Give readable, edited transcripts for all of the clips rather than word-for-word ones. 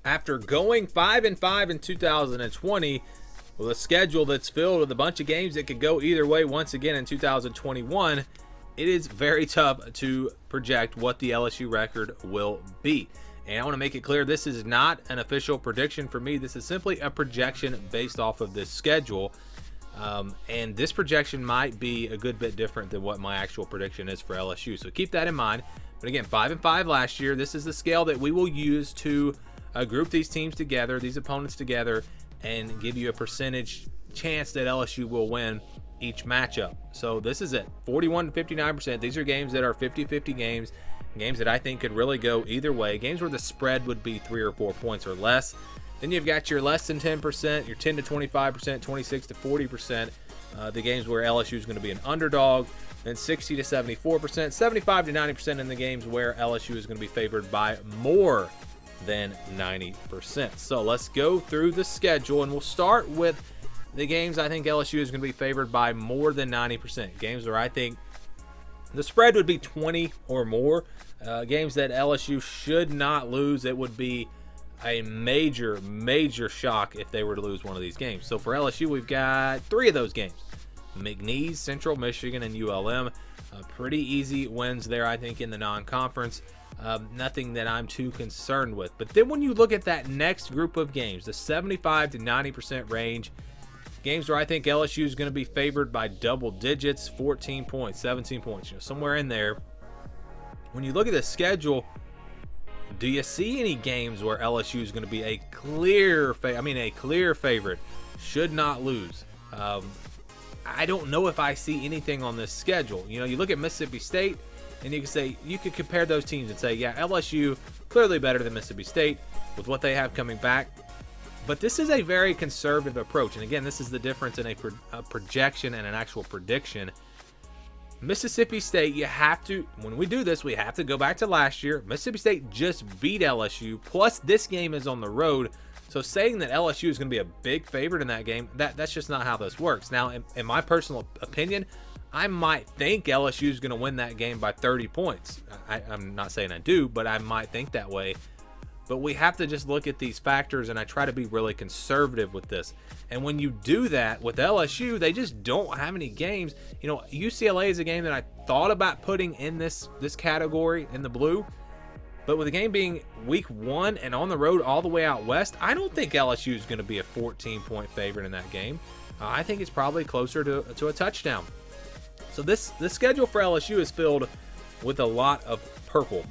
After going 5-5 in 2020, with a schedule that's filled with a bunch of games that could go either way once again in 2021, it is very tough to project what the LSU record will be. And I want to make it clear, this is not an official prediction for me. This is simply a projection based off of this schedule. And this projection might be a good bit different than what my actual prediction is for LSU. So keep that in mind. But again, 5-5 last year. This is the scale that we will use to group these teams together, these opponents together, and give you a percentage chance that LSU will win each matchup. So this is it, 41 to 59%. These are games that are 50-50 games that I think could really go either way, games where the spread would be 3 or 4 points or less. Then you've got your less than 10%, your 10 to 25%, 26 to 40%, the games where LSU is going to be an underdog, then 60 to 74%, 75 to 90% in the games where LSU is going to be favored by more than 90%. So let's go through the schedule, and we'll start with the games I think LSU is going to be favored by more than 90%. Games where I think the spread would be 20 or more. Games that LSU should not lose. It would be a major shock if they were to lose one of these games. So for LSU, we've got 3 of those games. McNeese, Central Michigan, and ULM. Pretty easy wins there, I think, in the non-conference. Nothing that I'm too concerned with. But then when you look at that next group of games, the 75 to 90% range, games where I think LSU is going to be favored by double digits, 14 points, 17 points, somewhere in there. When you look at the schedule, do you see any games where LSU is going to be a clear favorite, should not lose? I don't know if I see anything on this schedule. You look at Mississippi State, and you could compare those teams and say, yeah, LSU clearly better than Mississippi State with what they have coming back. But this is a very conservative approach. And again, this is the difference in a projection and an actual prediction. Mississippi State, when we do this, we have to go back to last year. Mississippi State just beat LSU, plus this game is on the road. So saying that LSU is going to be a big favorite in that game, that's just not how this works. Now, in my personal opinion, I might think LSU is going to win that game by 30 points. I'm not saying I do, but I might think that way. But we have to just look at these factors, and I try to be really conservative with this. And when you do that with LSU, they just don't have any games. UCLA is a game that I thought about putting in this category in the blue. But with the game being week 1 and on the road all the way out west, I don't think LSU is going to be a 14-point favorite in that game. I think it's probably closer to a touchdown. So this schedule for LSU is filled with a lot of purple.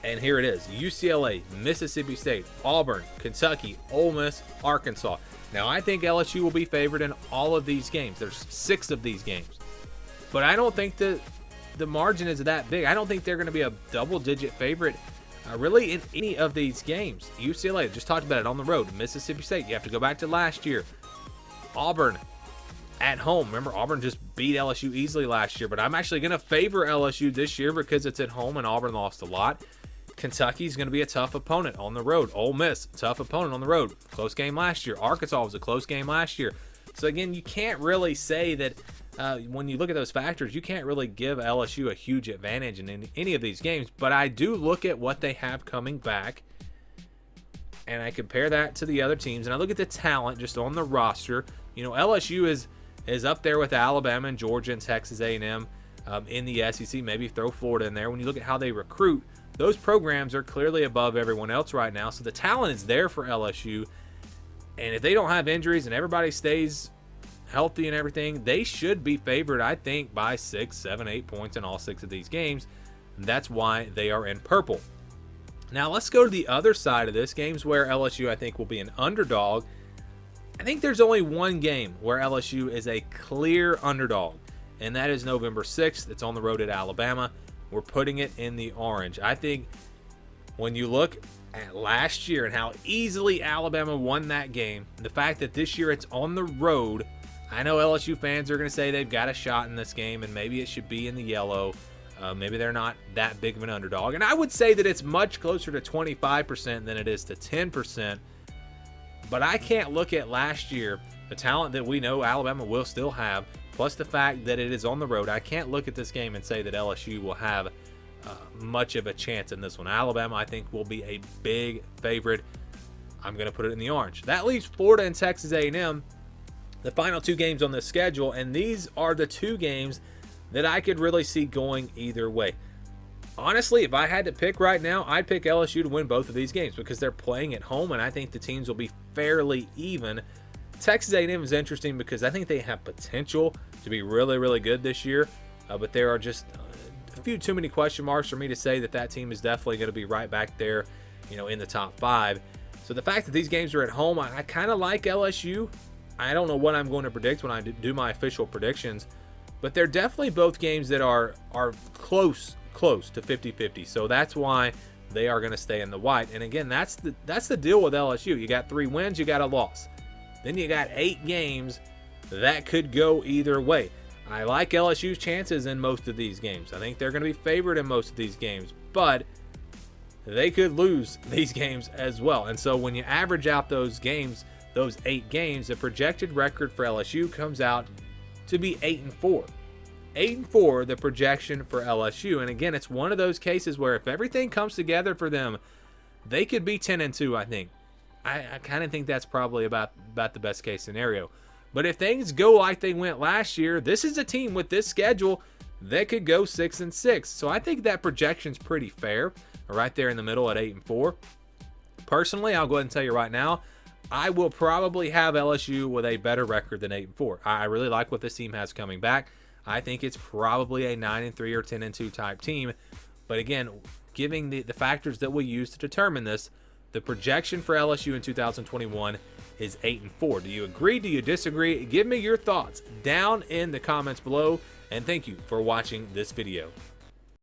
And here it is: UCLA, Mississippi State, Auburn, Kentucky, Ole Miss, Arkansas. Now, I think LSU will be favored in all of these games. There's 6 of these games. But I don't think the margin is that big. I don't think they're going to be a double-digit favorite really in any of these games. UCLA, just talked about it, on the road. Mississippi State, you have to go back to last year. Auburn, at home. Remember, Auburn just beat LSU easily last year. But I'm actually going to favor LSU this year because it's at home and Auburn lost a lot. Kentucky's going to be a tough opponent on the road. Ole Miss, tough opponent on the road. Close game last year. Arkansas was a close game last year. So again, you can't really say that when you look at those factors, you can't really give LSU a huge advantage in any of these games. But I do look at what they have coming back, and I compare that to the other teams, and I look at the talent just on the roster. LSU is up there with Alabama and Georgia and Texas A&M in the SEC. Maybe throw Florida in there. When you look at how they recruit, those programs are clearly above everyone else right now. So the talent is there for LSU. And if they don't have injuries and everybody stays healthy and everything, they should be favored, I think, by 6, 7, 8 points in all 6 of these games. That's why they are in purple. Now let's go to the other side of this. Games where LSU, I think, will be an underdog. I think there's only one game where LSU is a clear underdog, and that is November 6th. It's on the road at Alabama. We're putting it in the orange. I think when you look at last year and how easily Alabama won that game, the fact that this year it's on the road, I know LSU fans are going to say they've got a shot in this game and maybe it should be in the yellow. Maybe they're not that big of an underdog. And I would say that it's much closer to 25% than it is to 10%. But I can't look at last year, the talent that we know Alabama will still have, plus the fact that it is on the road. I can't look at this game and say that LSU will have much of a chance in this one. Alabama, I think, will be a big favorite. I'm going to put it in the orange. That leaves Florida and Texas A&M, the final 2 games on the schedule, and these are the 2 games that I could really see going either way. Honestly, if I had to pick right now, I'd pick LSU to win both of these games because they're playing at home, and I think the teams will be fairly even. Texas A&M is interesting because I think they have potential to be really, really good this year, but there are just a few too many question marks for me to say that that team is definitely going to be right back there, in the top 5. So the fact that these games are at home, I kind of like LSU. I don't know what I'm going to predict when I do my official predictions, but they're definitely both games that are close to 50-50. So that's why they are going to stay in the white. And again, that's the deal with LSU. You got 3 wins, you got a loss. Then you got 8 games that could go either way. I like LSU's chances in most of these games. I think they're going to be favored in most of these games, but they could lose these games as well. And so when you average out those games, those 8 games, the projected record for LSU comes out to be 8-4. 8-4, the projection for LSU. And again, it's one of those cases where if everything comes together for them, they could be 10-2, I think. I kind of think that's probably about the best case scenario. But if things go like they went last year, this is a team with this schedule that could go 6-6. So I think that projection's pretty fair, right there in the middle at 8-4. Personally, I'll go ahead and tell you right now, I will probably have LSU with a better record than 8-4. I really like what this team has coming back. I think it's probably a 9-3 or 10-2 type team. But again, giving the factors that we use to determine this, the projection for LSU in 2021 is 8-4. Do you agree? Do you disagree? Give me your thoughts down in the comments below. And thank you for watching this video.